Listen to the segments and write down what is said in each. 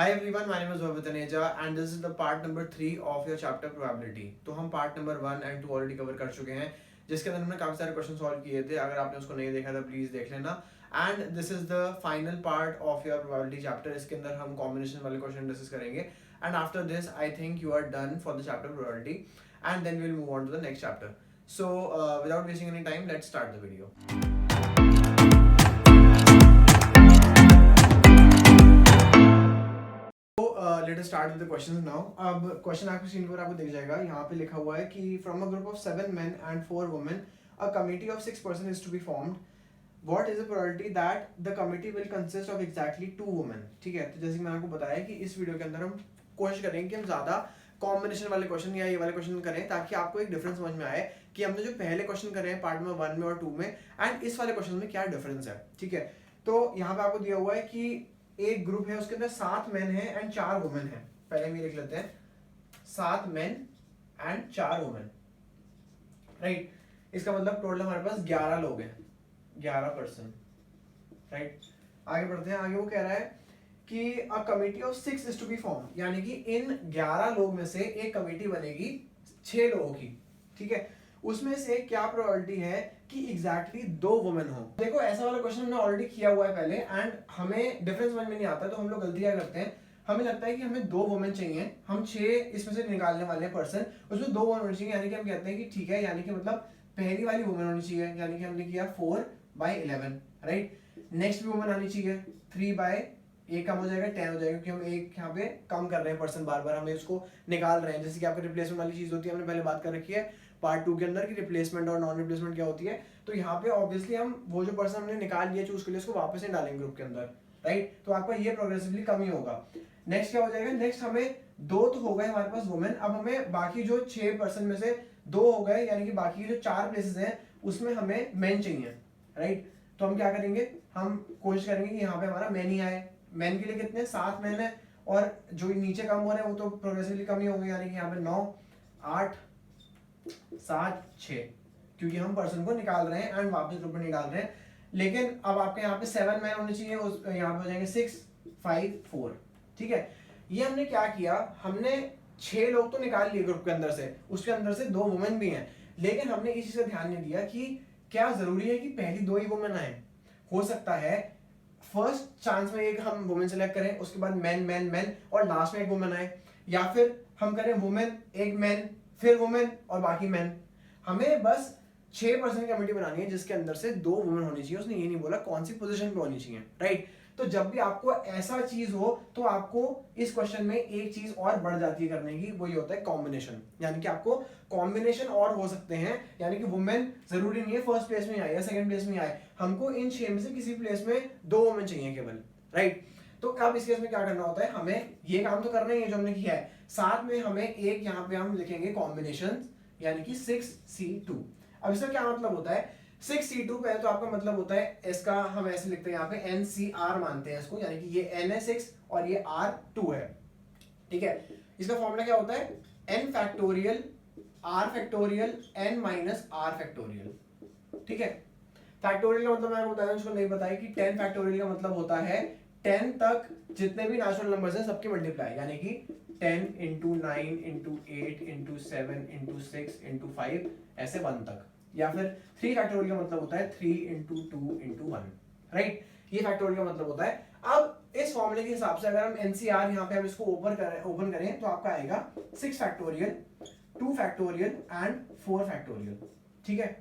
Hi everyone, my name is Bhavit Taneja and this is the part number 3 of your chapter probability. तो हम part number 1 and 2 already cover कर चुके हैं जिसके अंदर हमने काफ़ी सारे क्वेश्चन सॉल्व किए थे. अगर आपने उसको नहीं देखा तो प्लीज़ देख लेना. And this is the final part of your probability chapter. इसके अंदर हम कॉम्बिनेशन वाले क्वेश्चन डिस्कस करेंगे. And after this I think you are done for the chapter probability and then we will move on to the next chapter. So without wasting any time let's start the video. Let us start with the questions now. अब question आपकी screen पर आपको दिख जाएगा. यहाँ पे लिखा हुआ है कि from a group of 7 men and 4 women a committee of 6 persons is to be formed. What is the probability that the committee will consist of exactly 2 women? ठीक है, तो जैसे कि मैंने आपको बताया कि इस वीडियो के अंदर हम कोशिश करेंगे कि हम ज़्यादा कॉम्बिनेशन वाले क्वेश्चन या ये वाले क्वेश्चन करें ताकि आपको एक डिफरेंस समझ में आए कि हमने जो पहले क्वेश्चन करे हैं पार्ट में 1 में और 2 में एंड इस वाले क्वेश्चन में क्या डिफरेंस है. ठीक है, तो यहाँ पे आपको दिया हुआ है कि एक ग्रुप है उसके अंदर 7 मेन है एंड 4 वुमेन है. पहले हम ये लिख लेते हैं 7 मेन एंड 4 वुमेन. राइट, इसका मतलब टोटल हमारे पास 11 लोग हैं, 11 पर्सन. राइट, आगे बढ़ते हैं. आगे वो कह रहा है कि a committee of 6 is to be form, यानी कि इन 11 लोग में से एक कमेटी बनेगी 6 लोगों की. ठीक है, उसमें से क्या प्रोबेबिलिटी है कि एग्जैक्टली 2 वुमेन हो. देखो ऐसा वाला क्वेश्चन हमने ऑलरेडी किया हुआ है पहले एंड हमें डिफरेंस समझ में नहीं आता, तो हम लोग गलती क्या करते हैं, हमें लगता है कि हमें 2 वुमेन चाहिए, हम 6 इसमें से निकालने वाले हैं पर्सन, उसमें 2 वुमेन चाहिए, यानी कि हम कहते हैं कि ठीक है, यानी कि मतलब पहली वाली वुमेन होनी चाहिए, यानी कि हमने किया 4/11. राइट, नेक्स्ट भी वुमेन आनी चाहिए 3 एक कम हो जाएगा 10 हो जाएगा क्योंकि हम एक यहाँ पे कम कर रहे हैं पर्सन, बार बार हमें उसको निकाल रहे हैं. जैसे कि आपका रिप्लेसमेंट वाली चीज होती है, हमने पहले बात कर रखी है पार्ट 2 के अंदर कि रिप्लेसमेंट और नॉन रिप्लेसमेंट क्या होती है. तो यहाँ पे ऑब्वियसली हम वो जो पर्सन हमने निकाल लिया चूज कर लिया उसको वापस नहीं डालेंगे ग्रुप के अंदर. राइट, तो आपका ये प्रोग्रेसिवली कम ही होगा. नेक्स्ट क्या हो जाएगा, नेक्स्ट हमें 2 तो हो गए हमारे पास वुमेन, अब हमें बाकी जो 6 पर्सन में से 2 हो गए, यानी कि बाकी जो 4 प्लेसेस हैं उसमें हमें मेन चाहिए. राइट, तो हम क्या करेंगे, हम कोशिश करेंगे कि यहाँ पे हमारा मेन ही आए. मेन के लिए कितने 7 मेन है और जो नीचे कम हो रहे हैं वो तो प्रोग्रेसिवली कम ही होंगे, यानी कि यहाँ पे 9 8 7 6, क्योंकि हम पर्सन को निकाल रहे हैं एंड वापस ग्रुप में नहीं डाल रहे हैं. लेकिन अब आपके यहाँ पे 7 मैन होने चाहिए, उस यहाँ पे हो जाएंगे 6 5 4. ठीक है, ये हमने क्या किया, हमने 6 लोग तो निकाल लिए ग्रुप के अंदर से, उसके अंदर से 2 वुमेन भी हैं, लेकिन हमने इस चीज का ध्यान नहीं दिया कि क्या जरूरी है कि पहली 2 ही वुमेन आए. हो सकता है फर्स्ट चांस में एक हम वुमेन सेलेक्ट करें, उसके बाद मैन मैन मैन और लास्ट में एक वुमेन आए, या फिर हम करें वुमेन एक मैन फिर वुमेन और बाकी मैन. हमें बस 6% की कमेटी बनानी है जिसके अंदर से 2 वुमेन होनी चाहिए. उसने ये नहीं बोला कौन सी पोजीशन पे होनी चाहिए. राइट, तो जब भी आपको ऐसा चीज हो तो आपको इस क्वेश्चन में एक चीज और बढ़ जाती है करने की, वो ये होता है कॉम्बिनेशन. यानी कि आपको कॉम्बिनेशन और हो सकते हैं, यानी कि वुमेन जरूरी नहीं है फर्स्ट प्लेस में आए या सेकंड प्लेस में आए, हमको इन 6 में से किसी प्लेस में 2 वुमेन चाहिए केवल. राइट, तो अब इस केस में क्या करना होता है, हमें ये काम तो करना ही है जो हमने किया है, साथ में हमें एक यहाँ पे हम लिखेंगे कॉम्बिनेशन, यानी कि 6C2. अब इसका क्या मतलब होता है, 6C2 पे तो आपका मतलब होता है, इसका हम ऐसे लिखते हैं यहाँ पे NCR मानते हैं इसको, यानी कि ये N है 6 और ये R2 है. ठीक है, इसका फॉर्मूला क्या होता है, N factorial R factorial N minus R factorial. ठीक है, फैक्टोरियल का मतलब मैंने बताया, उसको नहीं बताया कि 10 फैक्टोरियल का मतलब होता है 10 तक जितने भी नेचुरल नंबर्स हैं सबके मल्टीप्लाई, यानी कि 10 into 9 into 8 into 7 into 6 into 5 ऐसे 1 तक. या फिर 3 फैक्टोरियल का मतलब होता है 3 into 2 into 1. राइट, ये फैक्टोरियल का मतलब होता है. अब इस फॉर्मूले के हिसाब से अगर हम NCR यहाँ पे हम इसको ओपन करें तो आपका आएगा 6 फैक्टोरियल 2 फैक्टोरियल एंड 4 फैक्टोरियल. ठीक है,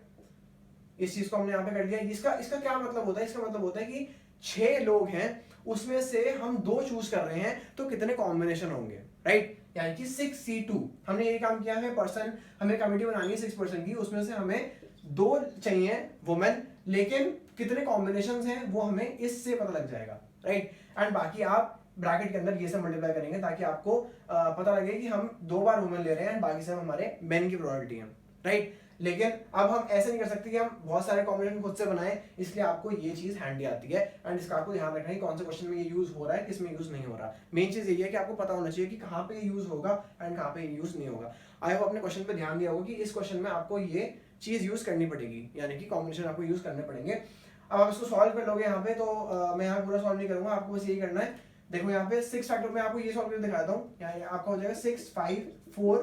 इस चीज को हमने यहाँ पे कर लिया. इसका क्या मतलब होता है, इसका मतलब होता है कि 6 लोग हैं उसमें से हम 2 चूज कर रहे हैं तो कितने कॉम्बिनेशन होंगे. राइट, यानी कि 6C2 हमने ये काम किया है, पर्सन हमें कमेटी बनानी है 6% की, उसमें से हमें 2 चाहिए वुमेन, लेकिन कितने कॉम्बिनेशंस हैं वो हमें इससे पता लग जाएगा. राइट, एंड बाकी आप ब्रैकेट के अंदर ये सब मल्टीप्लाई करेंगे ताकि आपको पता लगे कि हम 2 बार वुमेन ले रहे हैं, बाकी सब हमारे मेन की प्रोबेबिलिटी है. राइट, लेकिन अब हम ऐसे नहीं कर सकते कि हम बहुत सारे कॉम्बिनेशन खुद से बनाएं, इसलिए आपको ये चीज हैंडी आती है एंड इसका आपको ध्यान रखना है कौन से क्वेश्चन में ये यूज हो रहा है, किस में यूज नहीं हो रहा. मेन चीज यही है कि आपको पता होना चाहिए कि कहाँ पे ये यूज होगा एंड कहाँ पे ये यूज नहीं होगा. आई होप अपने क्वेश्चन पे ध्यान दिया होगा कि इस क्वेश्चन में आपको ये चीज यूज करनी पड़ेगी, यानी कि कॉम्बिनेशन आपको यूज करने पड़ेंगे. अब आप इसको सॉल्व कर लोगे यहाँ पे, तो मैं यहाँ पूरा सॉल्व नहीं करूंगा, आपको बस यही करना है देखो यहाँ पे 6 फैक्टोरियल में आपको ये सॉल्व करके दिखाता हूँ, यहाँ आपका हो जाएगा 6 5 4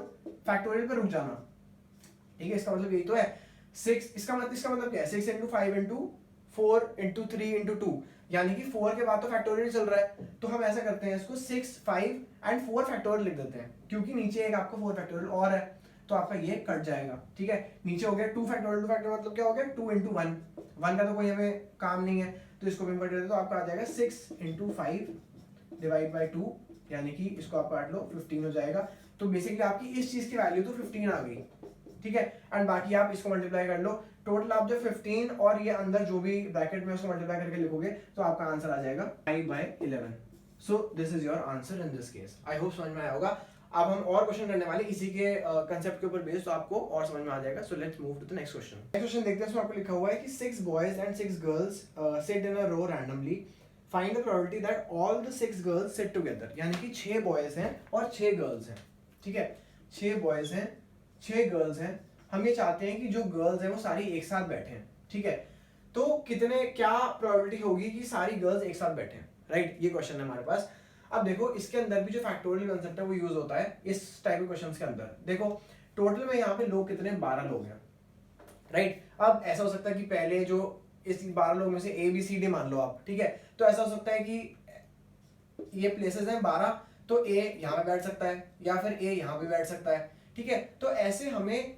फैक्टोरियल पे रुक जाना, ठीक है, इसका मतलब यही तो है 6, इसका मतलब क्या है 6 इंटू 5 इंटू 4 इंटू 3 इंटू 2, यानी कि 4 के बाद तो फैक्टोरियल चल रहा है, तो हम ऐसा करते हैं इसको 6 5 एंड 4 फैक्टोरियल लिख देते हैं, क्योंकि नीचे एक आपका 4 फैक्टोरियल और है, तो आपका ये कट जाएगा, ठीक है। नीचे हो गया 2 फैक्टोरियल, 2 फैक्टोरियल मतलब क्या हो गया 2 इंटू 1, 1 का तो कोई हमें काम नहीं है, तो इसको भी कर देते, तो आपका आ जाएगा 6 इंटू 5 डिवाइड बाई 2, यानी कि इसको आप काट लो 15 हो जाएगा। तो बेसिकली आपकी इस चीज की वैल्यू तो 15 आ गई, ठीक है। एंड बाकी आप इसको मल्टीप्लाई कर लो, टोटल आप जो 15 और ये अंदर जो भी ब्रैकेट में उसको मल्टीप्लाई करके लिखोगे तो आपका आंसर आ जाएगा 5/11। So this is your answer in this case. I hope समझ में आया होगा। अब हम और क्वेश्चन करने वाले इसी के कंसेप्ट के ऊपर बेस्ड, तो आपको और समझ में आ जाएगा। So let's move to the next question. Next question देखते हैं, इसमें आपको लिखा हुआ है कि 6 boys and 6 girls sit in a row randomly, find the probability that all the 6 girls sit together. यानी कि 6 बॉयज हैं और 6 गर्ल्स हैं, ठीक है, 6 बॉयज हैं 6 गर्ल्स हैं, हम ये चाहते हैं कि जो गर्ल्स हैं वो सारी एक साथ बैठे हैं, ठीक है। तो कितने क्या प्रोबेबिलिटी होगी कि सारी गर्ल्स एक साथ बैठे हैं, राइट, ये क्वेश्चन है हमारे पास। अब देखो इसके अंदर भी जो फैक्टोरियल कांसेप्ट है वो यूज होता है इस टाइप के क्वेश्चंस के अंदर। देखो टोटल में यहाँ पे लोग कितने 12 लोग हैं, राइट। अब ऐसा हो सकता है कि पहले जो इस 12 लोग में से ABCD मान लो आप, ठीक है, तो ऐसा हो सकता है कि ये प्लेसेस हैं 12, तो A यहाँ पे बैठ सकता है या फिर A यहाँ पे बैठ सकता है, ठीक है। तो ऐसे हमें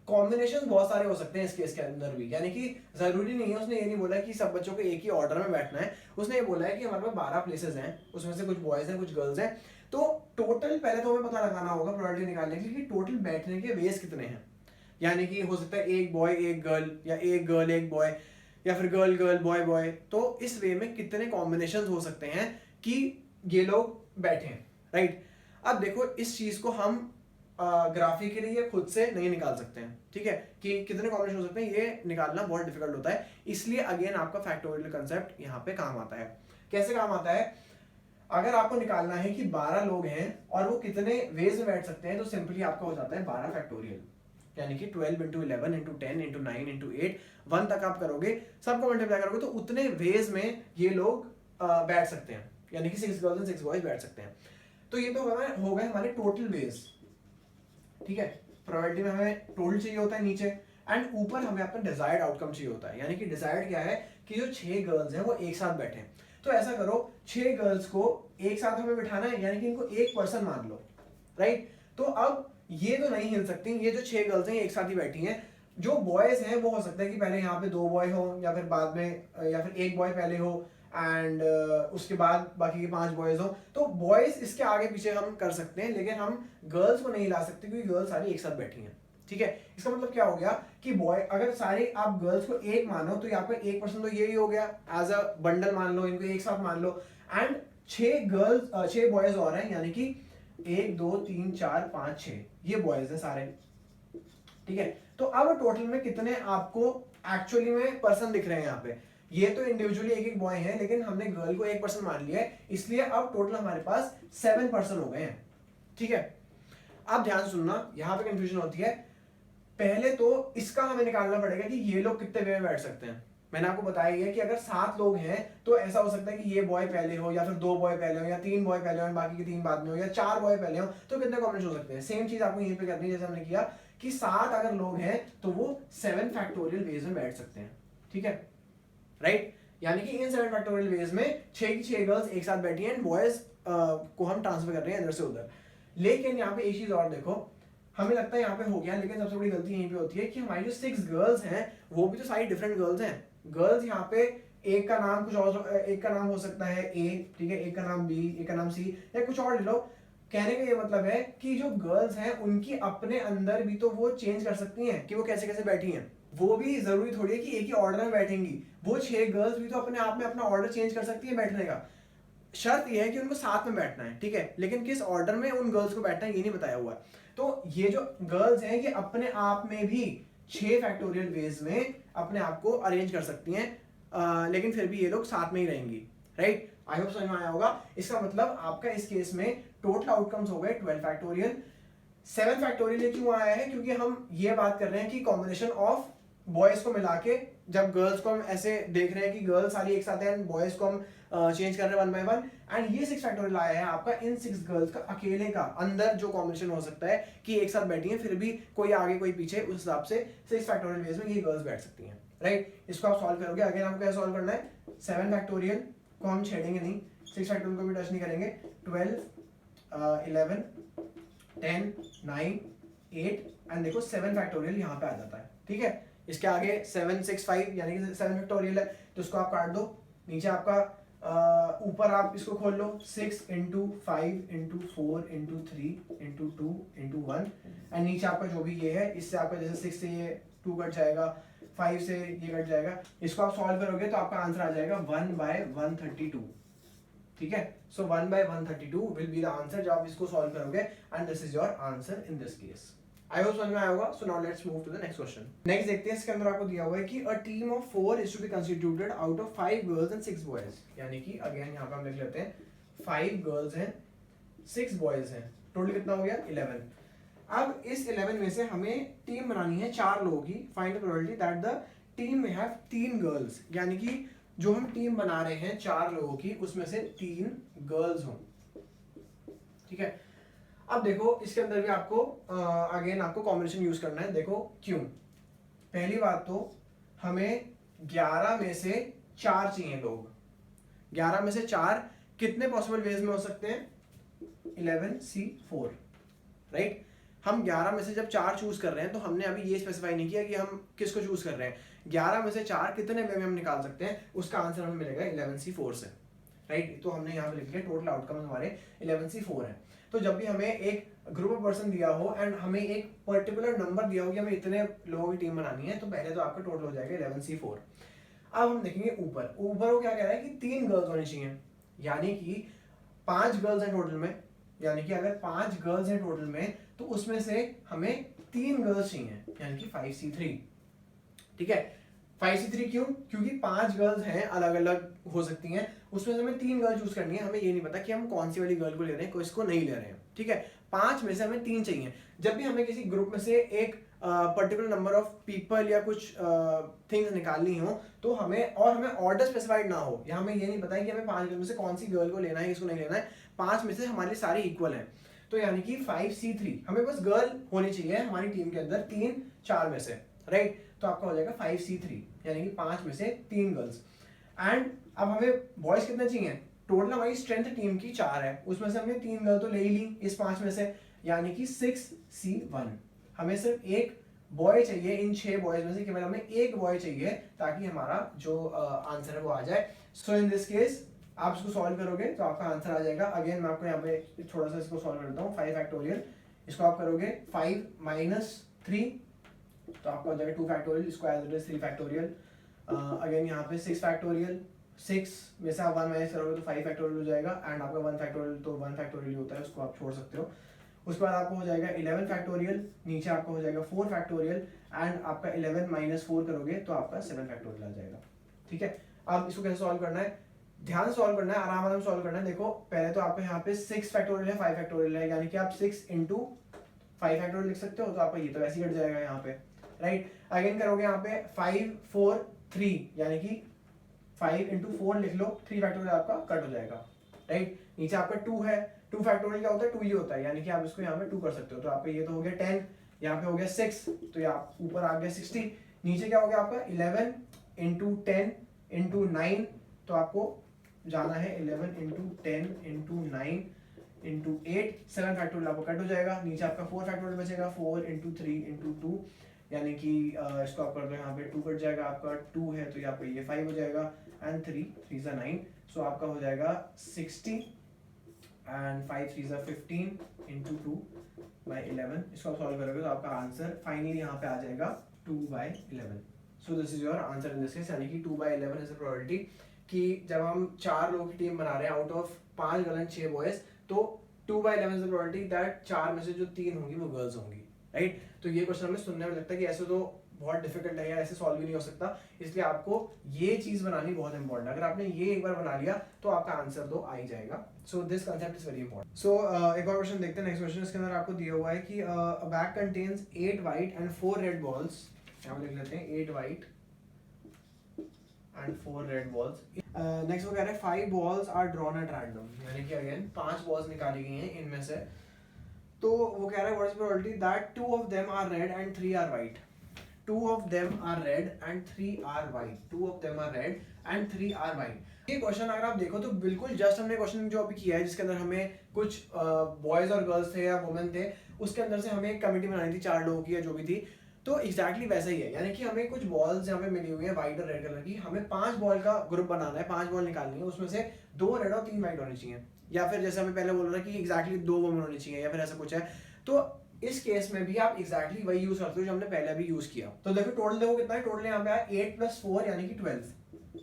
कॉम्बिनेशन बहुत सारे हो सकते हैं इस केस के अंदर भी, यानी कि जरूरी नहीं है, उसने ये नहीं बोला कि सब बच्चों को एक ही ऑर्डर में बैठना है, उसने ये बोला है कि हमारे पास 12 प्लेसेस हैं, उसमें से कुछ बॉयज हैं कुछ गर्ल्स हैं, तो टोटल पहले तो हमें पता लगाना होगा प्रोबेबिलिटी निकालने के लिए कि टोटल बैठने के वेज कितने हैं। यानी कि हो सकता है एक बॉय एक गर्ल, या एक गर्ल एक बॉय, या फिर गर्ल गर्ल बॉय बॉय, तो इस वे में कितने कॉम्बिनेशन हो सकते हैं कि ये लोग बैठे हैं, राइट। अब देखो इस चीज को हम ग्राफिकली ये खुद से नहीं निकाल सकते हैं, ठीक है, कि कितने कॉम्बिनेशन हो सकते हैं ये निकालना बहुत डिफिकल्ट होता है, इसलिए अगेन आपका फैक्टोरियल कांसेप्ट यहाँ पे काम आता है। कैसे काम आता है, अगर आपको निकालना है कि 12 लोग हैं और वो कितने वेज में बैठ सकते हैं, तो सिंपली आपका हो जाता है 12 फैक्टोरियल, यानी कि 12 इंटू 11 इंटू 10 इंटू 9 इंटू 8 1 तक आप करोगे, सबको मल्टीप्लाई करोगे तो उतने वेज में ये लोग बैठ सकते हैं, यानी कि 6 गर्ल्स एंड 6 बॉयज बैठ सकते हैं। तो ये तो हो गए हमारे टोटल वेज, ठीक है। प्रोबेबिलिटी में हमें टोटल चाहिए होता है नीचे, एंड ऊपर हमें अपना डिजायर्ड आउटकम चाहिए होता है, यानी कि डिजायर्ड क्या है कि जो 6 गर्ल्स हैं वो एक साथ बैठे हैं। तो ऐसा करो 6 गर्ल्स को एक साथ हमें बिठाना है, यानी कि इनको एक पर्सन मान लो, राइट। तो अब ये तो नहीं हिल सकती, ये जो 6 गर्ल्स हैं एक साथ ही बैठी हैं। जो बॉयज हैं वो हो सकता है कि पहले यहाँ पे 2 बॉय हो, या फिर बाद में या फिर एक बॉय पहले हो एंड उसके बाद बाकी के 5 बॉयज हो, तो बॉयज इसके आगे पीछे हम कर सकते हैं, लेकिन हम गर्ल्स को नहीं ला सकते क्योंकि गर्ल्स सारी एक साथ बैठी हैं, ठीक है। इसका मतलब क्या हो गया कि बॉय अगर सारे आप गर्ल्स को एक मानो तो यहाँ पे 1% तो यही हो गया, एज अ बंडल मान लो, इनको एक साथ मान लो, एंड 6 बॉयज और हैं, यानी कि 1 2 3 4 5 6 ये बॉयज हैं सारे, ठीक है। तो अब टोटल में कितने आपको एक्चुअली में पर्सन दिख रहे हैं यहाँ पे, ये तो इंडिविजुअली एक एक बॉय है, लेकिन हमने गर्ल को 1% मान लिया है, इसलिए अब टोटल हमारे पास 7% हो गए हैं, ठीक है। अब ध्यान सुनना, यहाँ पे कंफ्यूजन होती है, पहले तो इसका हमें निकालना पड़ेगा कि ये लोग कितने वे में बैठ सकते हैं। मैंने आपको बताया है कि अगर 7 लोग हैं तो ऐसा हो सकता है कि ये बॉय पहले हो, या फिर 2 बॉय पहले हो, या 3 बॉय पहले हो, बाकी के 3 बाद में हो, या 4 बॉय पहले हो, तो कितने कॉम्बिनेशन हो सकते हैं। सेम चीज आपको यहीं पे करनी है जैसे हमने किया कि 7 अगर लोग हैं तो वो 7 फैक्टोरियल वेज में बैठ सकते हैं, ठीक है, राइट। यानी कि इन 7 फैक्टोरियल वेज में 6 की 6 गर्ल्स एक साथ बैठी हैं, बॉयज को हम ट्रांसफर कर रहे हैं इधर से उधर। लेकिन यहाँ पे एक चीज और देखो, हमें लगता है यहाँ पे हो गया, लेकिन सबसे बड़ी गलती यहीं पे होती है कि हमारी जो 6 गर्ल्स हैं वो भी तो सारी डिफरेंट गर्ल्स हैं। गर्ल्स यहाँ पे एक का नाम कुछ और, एक का नाम हो सकता है A, ठीक है, एक का नाम B, एक का नाम C, या कुछ और ले लो। कहने का ये मतलब है कि जो गर्ल्स हैं उनकी अपने अंदर भी तो वो चेंज कर सकती हैं कि वो कैसे कैसे बैठी हैं। वो भी जरूरी थोड़ी है कि एक ही ऑर्डर में बैठेंगी, वो 6 गर्ल्स भी तो अपने आप में अपना ऑर्डर चेंज कर सकती है बैठने का। शर्त यह है कि उनको साथ में बैठना है, ठीक है, लेकिन किस ऑर्डर में उन गर्ल्स को बैठना है ये नहीं बताया हुआ है। तो ये जो गर्ल्स हैं ये अपने आप में भी 6 फैक्टोरियल वेज में अपने आप को अरेंज कर सकती हैं, लेकिन फिर भी ये लोग साथ में ही रहेंगी, राइट। आई होप समझ में आया होगा। इसका मतलब आपका इस केस में टोटल आउटकम्स हो गए 12 फैक्टोरियल। 7 फैक्टोरियल क्यों आया है, क्योंकि हम ये बात कर रहे हैं कि कॉम्बिनेशन ऑफ बॉयज को मिला के जब गर्ल्स को हम ऐसे देख रहे हैं कि गर्ल्स सारी एक साथ हैं एंड बॉयज को हम चेंज कर रहे हैं 1 by 1, एंड ये 6 फैक्टोरियल आया है आपका इन 6 गर्ल्स का अकेले का, अंदर जो कॉम्बिनेशन हो सकता है कि एक साथ बैठी हैं फिर भी कोई आगे कोई पीछे, उस हिसाब से 6 फैक्टोरियल वेज में ये गर्ल्स बैठ सकती हैं, राइट। इसको आप सॉल्व करोगे, अगेन आपको कैसे सॉल्व करना है, 7 फैक्टोरियल को हम छेड़ेंगे नहीं, 6 फैक्टोरियल को भी टच नहीं करेंगे, 12 11 10 9 8 एंड देखो 7 फैक्टोरियल यहाँ पे आ जाता है, ठीक है। इसके आगे 7 6 5 यानी कि 7 फैक्टोरियल है, तो इसको आप काट दो, नीचे आपका ऊपर आप इसको खोल लो, 6 into 5 into 4 into 3 into 2 into 1 and नीचे आपका जो भी ये है, इससे आपका जैसे 6 से ये 2 कट जाएगा, 5 से ये कट जाएगा, इसको आप सॉल्व करोगे तो आपका आंसर आ जाएगा 1 by 132, ठीक है। So 1 by 132 will be the answer जब आप इसको सॉल्व करोगे, and this is your answer in this case. I hope समझ में आया होगा। So now let's move to the next question. Next देखते हैं, इसके अंदर आपको दिया हुआ है कि a team of 4 is to be constituted out of 5 girls and 6 boys, यानी कि अगेन यहाँ पे हम लिख लेते हैं 5 गर्ल्स हैं 6 बॉयज हैं, टोटल कितना हो गया 11। अब इस 11 में से हमें टीम बनानी है 4 लोगों की, find the probability that the team में हैव 3 गर्ल्स, यानी कि जो हम टीम बना रहे हैं 4 लोगों की उसमें से 3 गर्ल्स हों, ठीक है। अब देखो इसके अंदर भी आपको अगेन आपको कॉम्बिनेशन यूज करना है, देखो क्यों। पहली बात तो हमें 11 में से 4 चाहिए लोग, 11 में से 4 कितने पॉसिबल वेज में हो सकते हैं, 11C4, राइट। हम 11 में से जब 4 चूज कर रहे हैं तो हमने अभी ये स्पेसिफाई नहीं किया कि हम किसको चूज कर रहे हैं, 11 में से 4 कितने वे में हम निकाल सकते हैं, उसका आंसर हमें मिलेगा 11C4 से, राइट। तो हमने यहाँ पे लिख लिया टोटल आउटकम हमारे 11C4 है। तो जब भी हमें एक ग्रुप ऑफ पर्सन दिया हो एंड हमें एक पर्टिकुलर नंबर दिया हो कि हमें इतने लोगों की टीम बनानी है, तो पहले तो आपका टोटल हो जाएगा 11C4। अब हम देखेंगे ऊपर वो क्या कह रहा है कि 3 गर्ल्स होनी चाहिए, यानी कि 5 गर्ल्स हैं टोटल में, यानी कि अगर 5 गर्ल्स हैं टोटल में तो उसमें से हमें 3 गर्ल्स चाहिए, यानी कि 5C3, ठीक है। 5C3 क्यों, क्योंकि 5 गर्ल्स हैं, अलग अलग हो सकती हैं, उसमें से हमें 3 गर्ल चूज करनी है, हमें ये नहीं पता कि हम कौन सी वाली गर्ल को ले रहे हैं, किसको नहीं ले रहे हैं, ठीक है। 5 में से हमें 3 चाहिए। जब भी हमें किसी ग्रुप में से एक पर्टिकुलर नंबर ऑफ पीपल या कुछ थिंग्स निकालनी हो तो हमें, और हमें ऑर्डर स्पेसिफाइड ना हो, या हमें ये नहीं पता है कि हमें 5 गर्ल में से कौन सी गर्ल को लेना है किसको नहीं लेना है, 5 में से हमारे सारे इक्वल हैं, तो यानी कि 5C3 हमें बस गर्ल होनी चाहिए हमारी टीम के अंदर 3 4 में से, राइट। तो आपका हो जाएगा 5C3, यानी कि 5 में से 3 गर्ल्स। एंड अब हमें बॉयज कितने चाहिए, टोटल हमारी स्ट्रेंथ टीम की 4 है, उसमें से हमने 3 गर्ल तो ले ही ली इस 5 में से, यानी कि 6C1। हमें सिर्फ एक बॉय चाहिए, इन 6 बॉयज में से केवल हमें एक बॉय चाहिए ताकि हमारा जो आंसर है वो आ जाए। सो इन दिस केस आप इसको सॉल्व करोगे तो आपका आंसर आ जाएगा। अगेन मैं आपको यहाँ पे थोड़ा सा इसको सॉल्व करता हूँ, 5 फैक्टोरियल, इसको आप करोगे 5 - 3 तो आपका हो जाएगा 2 फैक्टोरियल, इसको as it is 3 factorial. Again यहाँ पे 6 फैक्टोरियल, 6 में से आप 1 माइनस करोगे तो 5 फैक्टोरियल हो जाएगा, एंड आपका 1 फैक्टोरियल तो 1 फैक्टोरियल ही होता है, उसको आप छोड़ सकते हो। उसके बाद आपको हो जाएगा 11 फैक्टोरियल, नीचे आपका हो जाएगा 4 फैक्टोरियल, एंड आपका 11 - 4 करोगे तो आपका 7 फैक्टोरियल आ जाएगा, ठीक है। अब इसको कैसे सॉल्व करना है, ध्यान से सॉल्व करना है, आराम आराम सॉल्व करना है। देखो पहले तो आपको यहाँ पे 6 फैक्टोरियल है, 5 फैक्टोरियल है, यानी कि आप 6 into 5 फैक्टोरियल लिख सकते हो, तो आपका ये तो ऐसे ही कट जाएगा यहाँ पे, राइट। अगेन करोगे यहाँ पे 5 4 3, यानी कि 5 into 4 लिख लो, 3 फैक्टोरियल आपका कट हो जाएगा, राइट। नीचे आपका 2 है, 2 फैक्टोरियल क्या होता है, 2 ही होता है, यानी कि आप इसको यहाँ पे 2 कर सकते हो, तो आपका ये तो हो गया 10, यहाँ पे हो गया 6, तो ये आप ऊपर आ गया 60, नीचे क्या हो गया आपका 11 into 10 into 9, तो आपको जाना है 11 into 10 into 9 into 8, 7 फैक्टोरियल आपको कट हो जाएगा, नीचे आपका 4 फैक्टोरियल बचेगा, 4 into 3 into 2, यानी कि इसको आप कर दो यहाँ पे 2 कट जाएगा, आपका 2 है तो यहाँ पे ये 5 हो जाएगा, एंड 3 3 सा 9, सो आपका हो जाएगा 60, एंड 5 3 सा 15 into 2 by 11, इसको आप सॉल्व करोगे तो आपका आंसर फाइनली यहाँ पे आ जाएगा 2 by 11। So this is your answer in this case, यानी कि 2 by 11 इज द प्रोबेबिलिटी कि जब हम 4 लोगों की टीम बना रहे हैं out of 5 girl and 6 boys, तो 2 by 11 is the probability that 4 में से जो 3 होंगी वो गर्ल्स होंगी, राइट। तो ये क्वेश्चन हमें सुनने में लगता है कि ऐसे तो बहुत डिफिकल्ट है या ऐसे सॉल्व भी नहीं हो सकता, इसलिए आपको ये चीज बनानी बहुत इंपॉर्टेंट है। अगर आपने ये एक बार बना लिया तो आपका आंसर तो आ ही जाएगा। So this concept is very important. So एक और क्वेश्चन देखते हैं, नेक्स्ट क्वेश्चन। इसके अंदर आपको दिया हुआ है कि bag contains 8 white and 4 red balls, यहाँ लिख लेते हैं 8 white and 4 red balls. Next वो कह रहा है 5 balls are drawn at random, यानी कि अगेन 5 balls निकाली गई हैं इनमें से. तो वो कह रहा है what is probability that 2 of them are red and 3 are white. 2 of them are red and 3 are white. 2 of them are red and 3 are white. ये क्वेश्चन अगर आप देखो तो बिल्कुल जस्ट हमने क्वेश्चन जो अभी किया है जिसके अंदर हमें कुछ बॉयज और गर्ल्स थे या वुमेन थे, उसके अंदर से हमें एक कमेटी बनानी थी 4 लोगों की या जो भी थी. तो एग्जैक्टली वैसा ही है, यानी कि हमें कुछ बॉल्स यहाँ पे मिली हुई है व्हाइट और रेड कलर की. हमें 5 बॉल का ग्रुप बनाना है, 5 बॉल निकालनी है, उसमें से 2 रेड और 3 व्हाइट होनी चाहिए. या फिर जैसे हमें पहले बोल रहा कि एग्जैक्टली 2 वुमेन होनी चाहिए या फिर ऐसा कुछ है. तो इस केस में भी आप एग्जैक्टली वही यूज करते हो जो हमने पहले भी यूज किया. तो देखो टोटल देखो कितना है. टोटल यहाँ पे आया 8 + 4 यानी कि 12.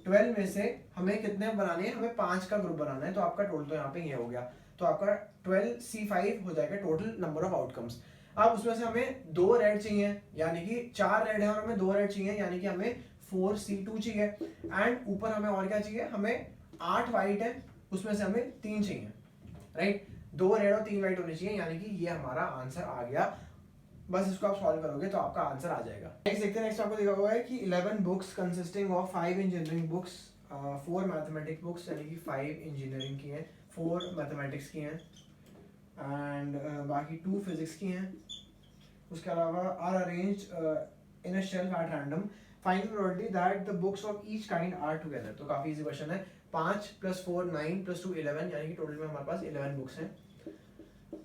12 में से हमें कितने बनाने हैं, हमें 5 का ग्रुप बनाना है. तो आपका टोटल तो यहाँ पे ये हो गया. तो आपका 12C5 हो जाएगा टोटल नंबर ऑफ आउटकम्स. अब उसमें से हमें 2 रेड चाहिए, यानी कि 4 रेड है और हमें 2 रेड चाहिए, यानी कि हमें 4C2 चाहिए. एंड ऊपर हमें और क्या चाहिए, हमें 8 वाइट है, उसमें से हमें 3 चाहिए. राइट, 2 रेड और 3 वाइट होने चाहिए, यानी कि ये हमारा आंसर आ गया. बस इसको आप सॉल्व करोगे तो आपका आंसर आ जाएगा. नेक्स्ट देखते हैं. नेक्स्ट आपको दिखा हुआ है कि 11 books consisting of 5 engineering books, 4 mathematics books, यानी कि 5 इंजीनियरिंग की हैं, 4 मैथमेटिक्स की हैं एंड बाकी 2 फिजिक्स की हैं. उसके अलावा are arranged in a shelf at random. Find the probability that the books of each kind are together. तो काफी इजी क्वेश्चन है. 5 + 4 9 + 2 11, यानी कि टोटल में हमारे पास 11 बुक्स हैं.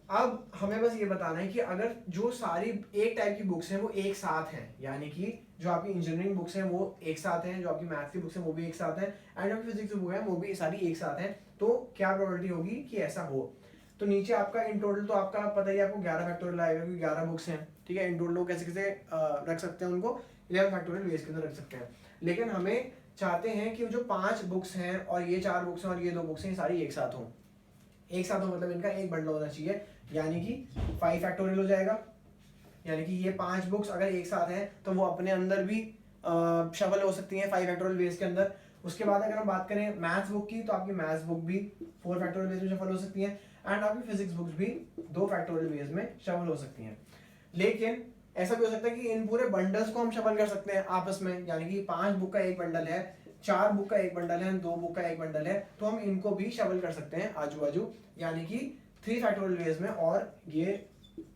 अब हमें बस ये बताना है कि अगर जो सारी एक टाइप की बुक्स हैं वो एक साथ हैं, यानी कि जो आपकी इंजीनियरिंग बुक्स हैं वो एक साथ हैं, जो आपकी मैथ्स की बुक्स हैं वो भी एक साथ हैं, एंड जो फिजिक्स की बुक है वो भी सारी एक साथ हैं, तो क्या प्रोबेबिलिटी होगी कि ऐसा हो. तो नीचे आपका इन टोटल तो आपका पता ही, आपको 11 फैक्टोरियल आएगा क्योंकि 11 बुक्स हैं. ठीक है, इन टोटल कैसे कैसे रख सकते हैं उनको 11 फैक्टोरियल बेस के अंदर रख सकते हैं. लेकिन हमें चाहते हैं कि जो 5 बुक्स हैं और ये 4 बुक्स हैं और ये 2 बुक्स हैं, ये सारी एक साथ हों. एक साथ हो मतलब इनका एक बंडल होना चाहिए, यानी कि 5 फैक्टोरियल हो जाएगा. यानी कि ये 5 बुक्स अगर एक साथ हैं तो वो अपने अंदर भी शफल हो सकती हैं 5 फैक्टोरियल बेस के अंदर. उसके बाद अगर हम बात करें मैथ्स बुक की, तो आपकी मैथ्स बुक भी 4 फैक्टोरियल बेस में शफल हो सकती हैं, एंड आपकी फिजिक्स बुक्स भी 2 फैक्टोरियल बेस में शफल हो सकती हैं. लेकिन ऐसा भी हो सकता है कि इन पूरे बंडल्स को हम शफल कर सकते हैं आपस में, यानी कि 5 बुक का एक बंडल है, 4 बुक का एक बंडल है, 2 बुक का एक बंडल है, तो हम इनको भी शफल कर सकते हैं आजू बाजू, यानी कि 3 फैक्टोरियल बेस में और ये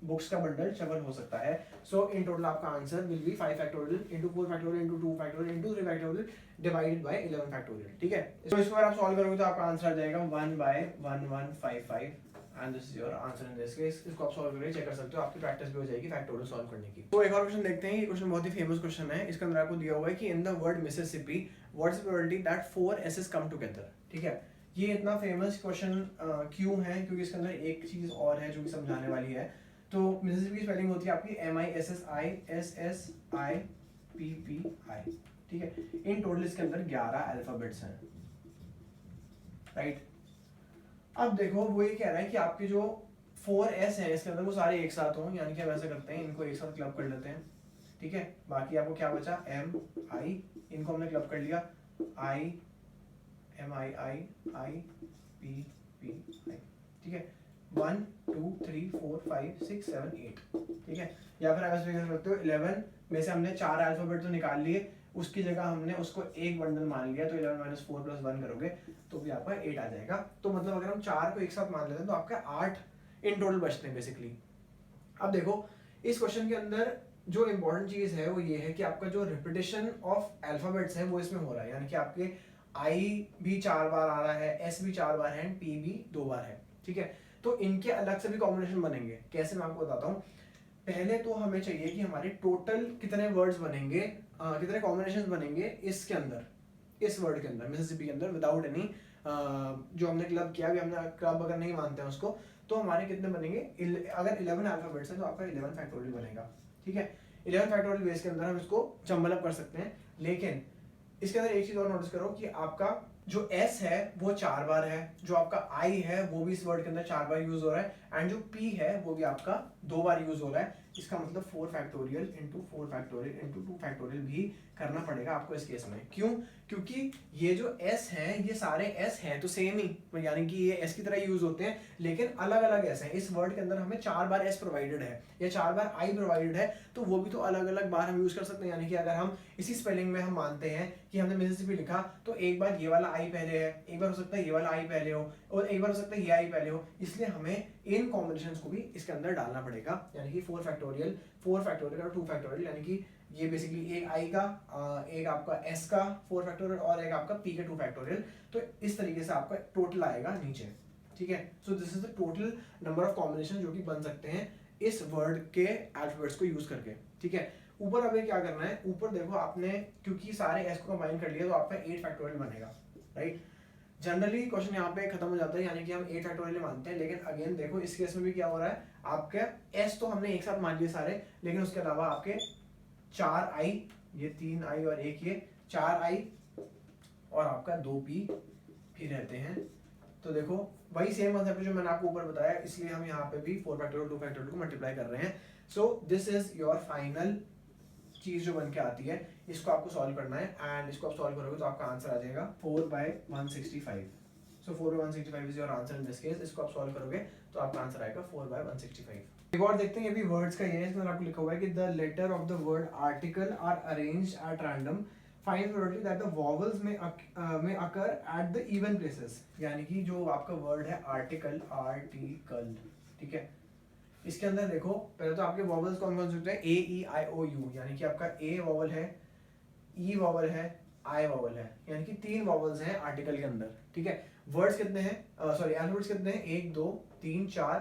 बुक्स का बंडल शफल हो सकता है. सो इन टोटल आपका answer will be 5 factorial into 4 factorial into 2 factorial into 3 factorial divided by 11 factorial. ठीक है, तो इसको अगर आप सॉल्व करोगे तो आपका आंसर आ जाएगा 1/1155 and this is your answer in this case. इसको आप सॉल्व करके चेक कर सकते हो, आपकी प्रैक्टिस भी हो जाएगी फैक्टोरियल सॉल्व करने की. तो एक और क्वेश्चन देखते हैं. ये क्वेश्चन बहुत ही फेमस क्वेश्चन है. इसके अंदर आपको दिया हुआ है कि in the word Mississippi what is the probability that 4 aces come together. ठीक है, ये इतना फेमस क्वेश्चन क्यों है, क्योंकि इसके अंदर एक चीज और है जो कि समझाने वाली है. तो मिसिसिपी की स्पेलिंग होती है आपकी MISSISSIPPI. ठीक है, इन टोटल इसके अंदर 11 अल्फाबेट्स हैं. राइट, अब देखो वो ये कह रहा है कि आपके जो 4S हैं इसके अंदर वो सारे एक साथ हों, यानी कि हम ऐसा करते हैं इनको एक साथ क्लब कर लेते हैं. ठीक है, बाकी आपको क्या बचा MI, इनको हमने क्लब कर लिया IMIIIPPI. ठीक है, 1 2 3 4 5 6 7 8. ठीक है, या फिर आप ऐसे कर सकते हो 11 में से हमने 4 अल्फाबेट तो निकाल लिए, उसकी जगह हमने उसको एक बंडल मान लिया, तो 11 - 4 + 1 करोगे तो भी आपका 8 आ जाएगा. तो मतलब अगर हम 4 को एक साथ मान लेते हैं तो आपका 8 इन टोटल बचते हैं बेसिकली. अब देखो इस क्वेश्चन के अंदर जो इम्पोर्टेंट चीज है वो ये है कि आपका जो रिपीटेशन ऑफ अल्फाबेट्स है वो इसमें हो रहा है, यानी कि आपके I भी 4 बार आ रहा है, S भी 4 बार है, P भी 2 बार है. ठीक है, तो इनके अलग से भी कॉम्बिनेशन बनेंगे. कैसे मैं आपको बताता हूँ. पहले तो हमें चाहिए कि हमारे टोटल कितने वर्ड्स बनेंगे, कितने कॉम्बिनेशंस बनेंगे इसके अंदर, इस वर्ड के अंदर मिसिसिपी के अंदर विदाउट एनी जो हमने क्लब किया, हमने क्लब अगर नहीं मानते हैं उसको, तो हमारे कितने बनेंगे. अगर 11 अल्फाबेट्स है तो आपका 11 फैक्टोरियल बनेगा. ठीक है, 11 फैक्टोरियल बेस के अंदर हम इसको जंबल अप कर सकते हैं. लेकिन इसके अंदर एक चीज और नोटिस करो कि आपका जो S है वो 4 बार है, जो आपका I है वो भी इस वर्ड के अंदर 4 बार यूज हो रहा है, एंड जो P है वो भी आपका 2 बार यूज हो रहा है. इसका मतलब 4 factorial into 4 factorial into 2 factorial भी करना पड़ेगा आपको इस केस में। क्यों? क्योंकि ये जो s हैं ये सारे s हैं तो सेम ही, यानी कि ये s की तरह यूज होते हैं लेकिन अलग अलग s हैं। इस वर्ड के अंदर हमें 4 बार s प्रोवाइडेड है या 4 बार i प्रोवाइडेड है, तो वो भी तो अलग अलग बार हम यूज कर सकते हैं। यानी कि अगर हम इसी स्पेलिंग में हम मानते हैं कि हमने मिसिसिपी लिखा तो एक बार ये वाला i पहले है, एक बार हो सकता है ये वाला i पहले हो, और एक बार हो सकता है ये i पहले हो, इसलिए हमें इन कॉम्बिनेशंस को भी इसके अंदर डालना पड़ेगा। यानी कि 4 फैक्टोरियल और 2 फैक्टोरियल, यानी कि ये बेसिकली एक i का, एक आपका s का 4 फैक्टोरियल और एक आपका p का 2 फैक्टोरियल। तो इस तरीके से आपका टोटल आएगा नीचे, ठीक है। So this is the total number of combination जो कि बन सकते हैं इस वर्ड के अल्फाबेट्स को यूज करके, ठीक है। ऊपर अभी क्या करना है, ऊपर देखो आपने क्योंकि सारे s को कंबाइन कर लिया तो आपका 8 फैक्टोरियल बनेगा, राइट। जनरली क्वेश्चन यहाँ पे खत्म हो जाता है, यानी कि हम 8 फैक्टोरियल मानते हैं, लेकिन अगेन देखो इस केस में भी क्या हो रहा है, आपके s तो हमने एक साथ मान लिए सारे, लेकिन उसके अलावा आपके 4i, ये 3i और एक ये 4i और आपका 2p भी रहते हैं। तो देखो वही सेम कंसेप्ट जो मैंने आपको ऊपर बताया, इसलिए हम यहाँ पे भी 4 फैक्टोरियल 2 फैक्टोरियल को मल्टीप्लाई कर रहे हैं। So this is your final चीज जो बन के आती है, इसको आपको सॉल्व करना है एंड इसको आप सॉल्व करोगे तो आपका आंसर आ जाएगा 4/165। सो 4/165 is your answer in this case. इसको आप सॉल्व करोगे तो आपका आंसर आएगा 4/165। एक और देखते हैं, ये भी वर्ड्स का ये है, इसमें आपको लिखा हुआ है कि the letter of the word article are arranged at random, find probability that the vowels में occur at the even places. यानी कि जो आपका वर्ड है आर्टिकल, ठीक है, इसके अंदर देखो पहले तो आपके वॉवल्स कौन कौन से होते हैं, ए ई आई ओ यू, यानी कि आपका ए वॉवल है, ई वॉवल है, आई वॉवल है, यानी कि 3 वॉवल्स हैं आर्टिकल के अंदर, ठीक है। वर्ड्स कितने हैं, सॉरी अल्फाबेट्स कितने हैं, 1 2 3 4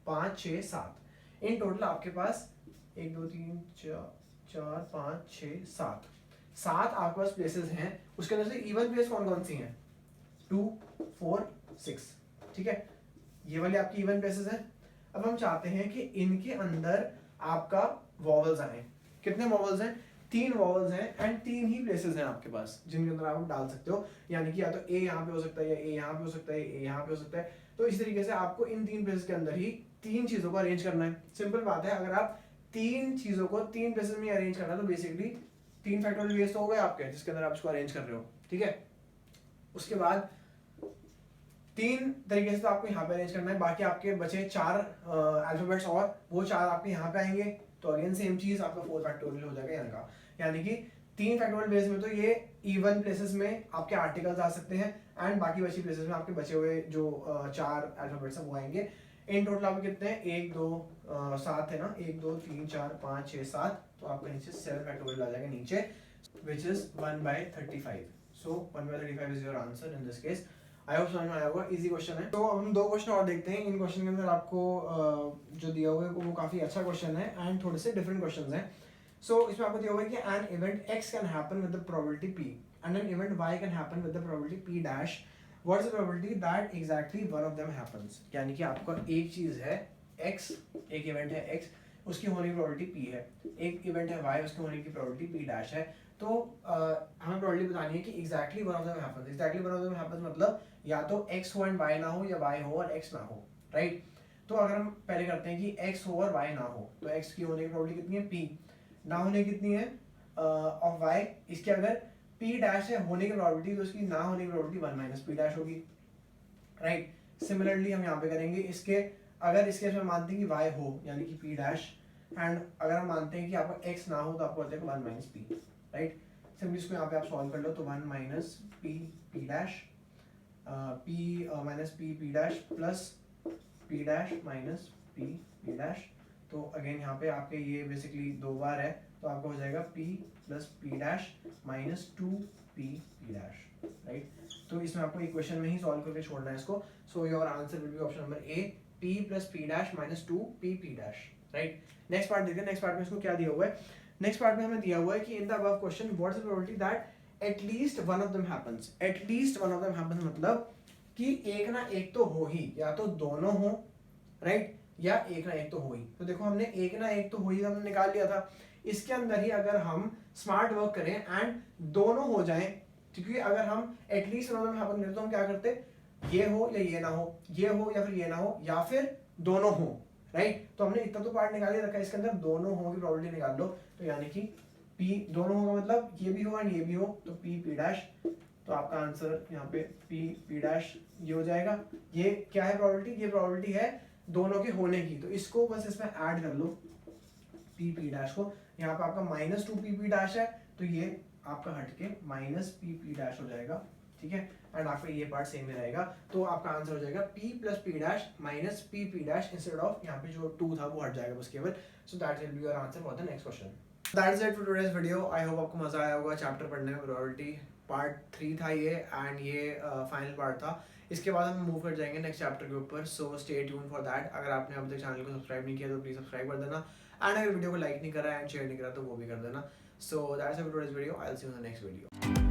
5 6 7। इन टोटल आपके पास 1 2 3 4 5 6 7 आपके पास प्लेसेस हैं। उसके अंदर से इवन प्लेस कौन कौन सी हैं, 2 4 6, ठीक है, ये वाली आपकी इवन प्लेसेस हैं। अब हम चाहते हैं कि इनके अंदर आपका वॉवल्स आए। कितने वॉवल्स हैं, 3 वॉवल्स हैं एंड 3 ही प्लेसेस हैं आपके पास जिनके अंदर आप डाल सकते हो। यानी कि या तो ए यहाँ पे हो सकता है, या ए यहाँ पे हो सकता है, ए यहाँ पे हो सकता है। तो इस तरीके से आपको इन 3 प्लेसेस के अंदर ही 3 चीजों को अरेंज करना है। सिंपल बात है, अगर आप 3 चीजों को 3 प्लेसेस में अरेंज करना है तो बेसिकली 3 फैक्टोरियल वेज तो हो गए आपके, जिसके अंदर आप इसको अरेंज कर रहे हो, ठीक है। उसके बाद 3 तरीके से तो आपको यहाँ पे अरेंज करना है, बाकी आपके बचे 4 अल्फाबेट्स और वो 4 आपके यहाँ पे आएंगे। तो अगेन सेम चीज आपका 4 फैक्टोरियल हो जाएगा यहाँ का, यानी कि 3 फैक्टोरियल बेस में तो ये इवन प्लेसेस में आपके आर्टिकल्स आ सकते हैं एंड बाकी बची प्लेसेस में आपके बचे हुए जो 4 अल्फाबेट्स हैं वो आएंगे। इन टोटल आपके कितने हैं, 1 2 7 है ना, 1 2 3 4 5 6 7, तो आपका नीचे 7 फैक्टोरियल आ जाएगा नीचे, which is 1/35। So 1/35 is your answer in this case. I hope समझ में आया होगा, इजी क्वेश्चन है। तो हम 2 क्वेश्चन और देखते हैं। इन क्वेश्चन के अंदर आपको जो दिया हुआ है वो काफी अच्छा क्वेश्चन है एंड थोड़े से डिफरेंट क्वेश्चंस हैं। सो इसमें आपको दिया हुआ है कि an event x can happen with the probability p and an event y can happen with the probability p dash, what is the probability that exactly one of them happens. यानी कि आपका एक चीज है x, एक event है x, उसकी होने की प्रोबेबिलिटी p है, एक इवेंट है y, उसकी होने की प्रोबेबिलिटी p डैश है। तो हमें प्रोबेबिलिटी बतानी है कि exactly one of them happens. Exactly one of them happens मतलब या तो x हो एंड y ना हो, या y हो और x ना हो, राइट। तो अगर हम पहले करते हैं कि x हो और y ना हो, तो x की होने की प्रोबेबिलिटी कितनी है, p, ना होने की कितनी है ऑफ y, इसके अगर p डैश है होने की प्रोबेबिलिटी तो इसकी ना होने की प्रोबेबिलिटी 1 माइनस p डैश होगी, राइट। सिमिलरली हम यहाँ पे करेंगे इसके, अगर इसके इसमें मानते हैं कि y हो यानी कि p डैश, एंड अगर हम मानते हैं कि आपका x ना हो तो आपको हो जाएगा 1 माइनस p, राइट। सिंपली इसको यहाँ पे आप सॉल्व कर लो तो 1 minus p dash, p minus p dash plus p dash minus p dash. तो अगेन यहाँ पे आपके ये बेसिकली 2 बार है तो आपको हो जाएगा p plus p dash minus 2p dash, right. तो इसमें आपको इक्वेशन में ही सॉल्व करके छोड़ना है इसको। So your answer will be option number A, p plus p dash minus 2p dash, right. Next part देखते हैं। नेक्स्ट पार्ट में इसको क्या दिया हुआ है। नेक्स्ट पार्ट में हमें दिया हुआ है कि in the above question what is the probability that at least one of them happens. At least one of them happens मतलब कि एक ना एक तो हो ही, या तो दोनों हो, राइट, या एक ना एक तो हो ही। तो देखो हमने एक ना एक तो हो ही हमने निकाल लिया था। इसके अंदर ही अगर हम स्मार्ट वर्क करें एंड दोनों हो जाएं, क्योंकि अगर हम at least one of them happen करें तो हम क्या करते, ये हो या ये ना हो, ये हो या फिर ये ना हो, या फिर दोनों हो, राइट। तो हमने इतना तो पार्ट निकाल ही रखा है, इसके अंदर दोनों हों की प्रोबेबिलिटी निकाल लो। तो यानी कि P दोनों होगा मतलब ये भी हो एंड ये भी हो, तो P P डैश। तो आपका आंसर यहाँ पे P P डैश ये हो जाएगा। ये क्या है प्रोबेबिलिटी, ये प्रोबेबिलिटी है दोनों के होने की, तो इसको बस इसमें ऐड कर लो P P डैश को। यहाँ पे आपका -2 P P डैश है, तो ये आपका हट के -P P डैश हो जाएगा, ठीक है। एंड आपका ये पार्ट सेम ही रहेगा, तो आपका आंसर हो जाएगा P + P dash -P P dash instead of यहाँ पे जो 2 था वो हट जाएगा बस केवल। So that will be your answer for the next question. That's it for today's video. I hope आपको मजा आया होगा चैप्टर पढ़ने में। प्रोबेबिलिटी पार्ट 3 था ये, एंड ये फाइनल पार्ट था। इसके बाद हम मूव कर जाएंगे नेक्स्ट चैप्टर के ऊपर, so stay tune for that. अगर आपने अभी तक चैनल को सब्सक्राइब नहीं किया तो प्लीज सब्सक्राइब कर देना, एंड अगर वीडियो को लाइक नहीं करा एंड शेयर नहीं करा तो वो भी कर देना। So that's it for today's video. I will see you in the next video.